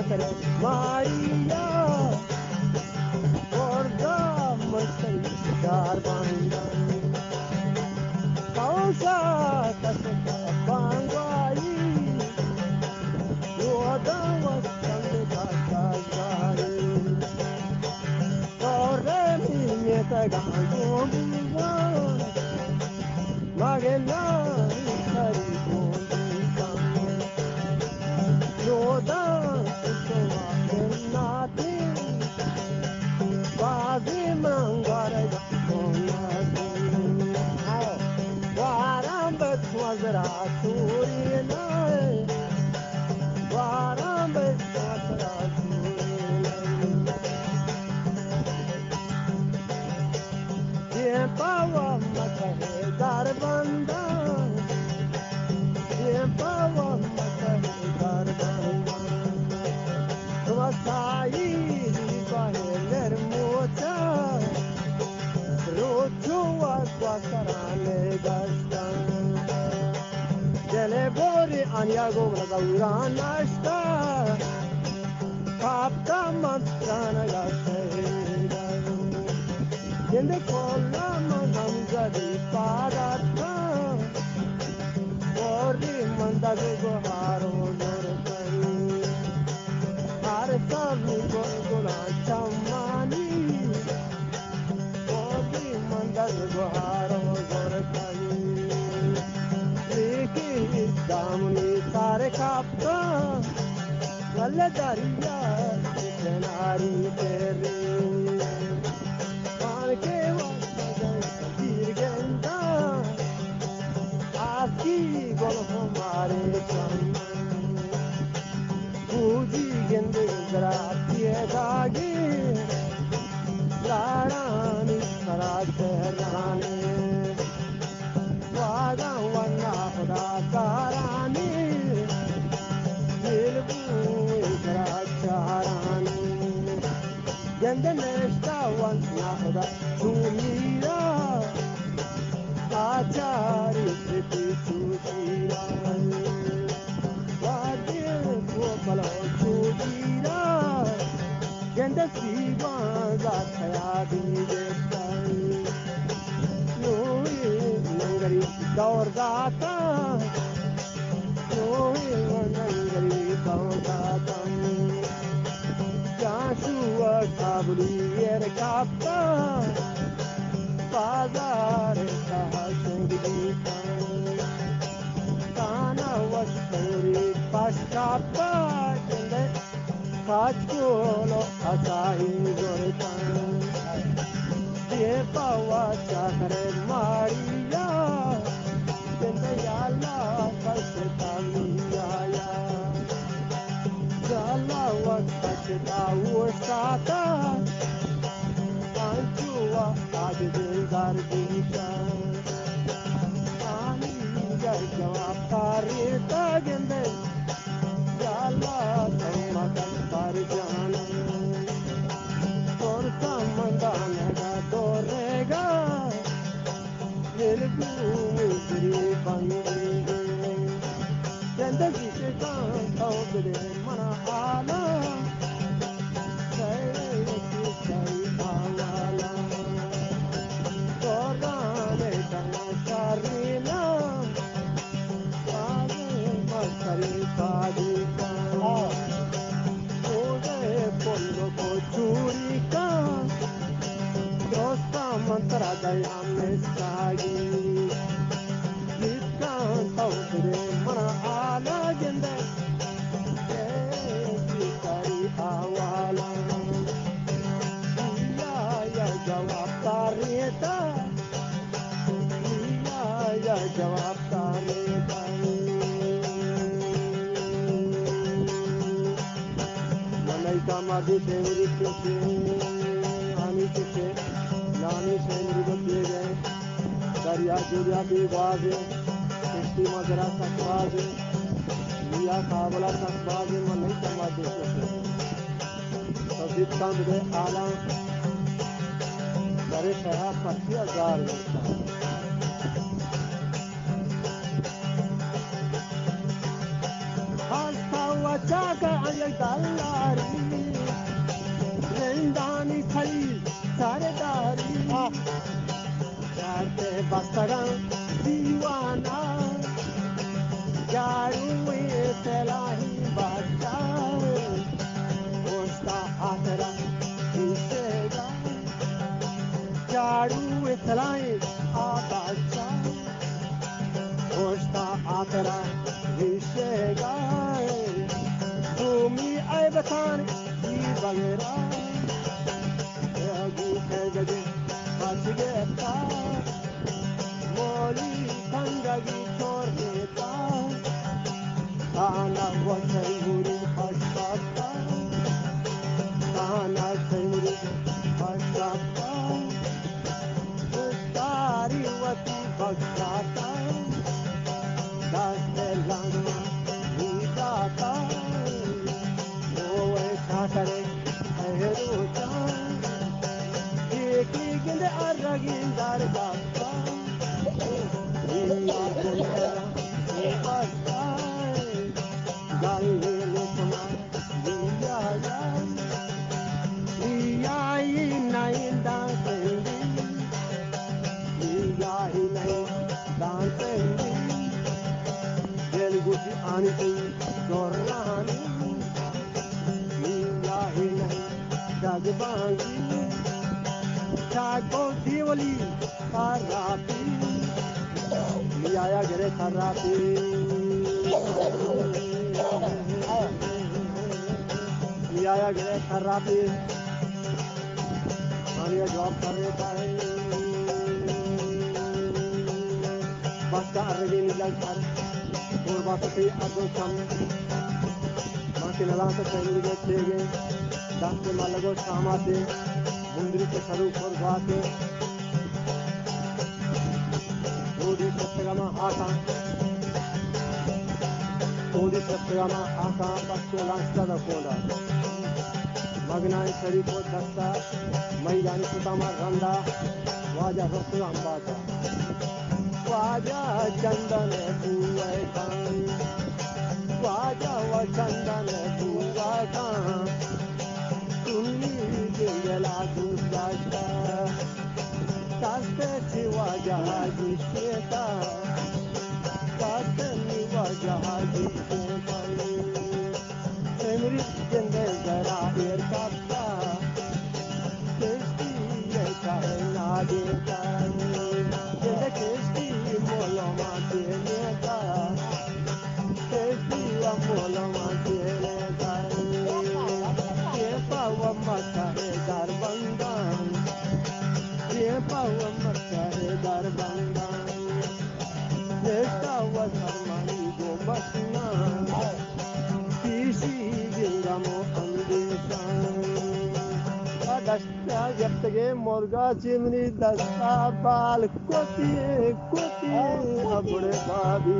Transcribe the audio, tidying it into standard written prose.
chakra Maria Orda Masai Darbanga Kausa Kasaka Bangwai Yoda was Kanga Kazai Ore Mimeta Ganguva Magella Hari Gonda Yoda Nati Bazi Mangara Gonati Warambat Wazra Surina Warambat Wazra Surina Ye Pawa Makahe Darbanda Ye Pawa Makahe Darbanda Vasai Baheler Mota Rochu Vasarane Gastan Delebori Anyago Uranashta Kapta Mantrana Gaseda Yende Kola Mangamzadi Parata Ori Mandagu Goharo Norkani Arsavi Gona Chamani Ori Mandagu Goharo Norkani Liki Damni Sare Kapta Valadariya Senari Terri Marke Vasajan Dirgenda Aski Golho Mare Cham Puji Gende Gratiye Dagi Larani Saracherane Vaga Vana Huda Karani Nilbu Gracharani Gende Neshta Vana Huda Tumira Achari Siti Chudira Vadir Gopala Chudira Gende Siva Zathaya Digestai Nui Nangari Gaurdata Nui Nangari Gaurdata Joshua Kabuli Erkapta Bazar Sahasangita Kana Vasuri Pashkapa Kende Kachkolo Asahi Goritan Ye Pawa Chakre Maria Kende Yala Kaseta Miyaya Yala Vakasheta Ushata Anchua Adidar Dita Ani Java Parita Gende Yala Samakan Parjana Torta Mandana Dorega Nilbu Sri Bangli Gende Gita Taukde Manahala Say Bawala Torane Tanasharina Masari Kadika Ode Polo Kochurika Dosta Mantra Dayame Sagi Nikan Taukre Mana Ala Gende Kari Awala Ya Jawab Tarita Ya Jawab Tarita Malaika Madhi Devri Kese Ani Kese Nani Se Mrigo Kiye Gaye Darya Jurya Ki Baze Kishti Madra Sakbaze Liya Kabla Sakbaze Malaika Madhi Kese Sabit Kand De Alam Dare Shahab 25,000 Versa Hasta Wachaka Ayay Dalla सगा दीवाना जाड़ू तलाही बाटा उसका आतरा दिसेगा जाड़ू तलाही आबाचा उसका आतरा दिसेगा भूमि आए बसान की बगेरा गजे बच गया मोली खंडगी छोड़ देता ताना वचन मुरी हटता ताना मुरी हटता तारी वती भक्ता दस लंगा जाता वो ऐसा करे रोता एक गिंद अर्रगिंदार जाता दिवली खराबी लिया गरे खराबी लिया गरे खराबी आलिया जॉब कर लेता है बस का अर्गी निकल कर और बात से अदो कम माके लला से चली गए थे दांत के मालगो सामाते मुंद्री के स्वरूप और गाते ओडी सप्तगमा आका पक्को लास्टा दा कोंडा मगनाई शरीफ को दस्ता मैदानी सुतामा रंदा वाजा रसु अंबाता वाजा चंदन बुए कान वाजा व चंदन बुआ कान तुम्ही गेला दुसरा कास्ते छिवा जहाजी शेता कास्ते निवा जहाजी शेता मेरी जिंदे जरा देर कास्ता किस्ती ये चाहे ना देता जिंदे किस्ती मोलो माते नेता किस्ती मोलो माते नेता ये पावा मता है दरबंदन ये पावा मता है दरबंदन ये पावा सरमानी गो बसना किसी गिंगमो अंदेशान दस्ता जप्तगे मुर्गा चिमनी दस्ता बाल कोती अपने भाभी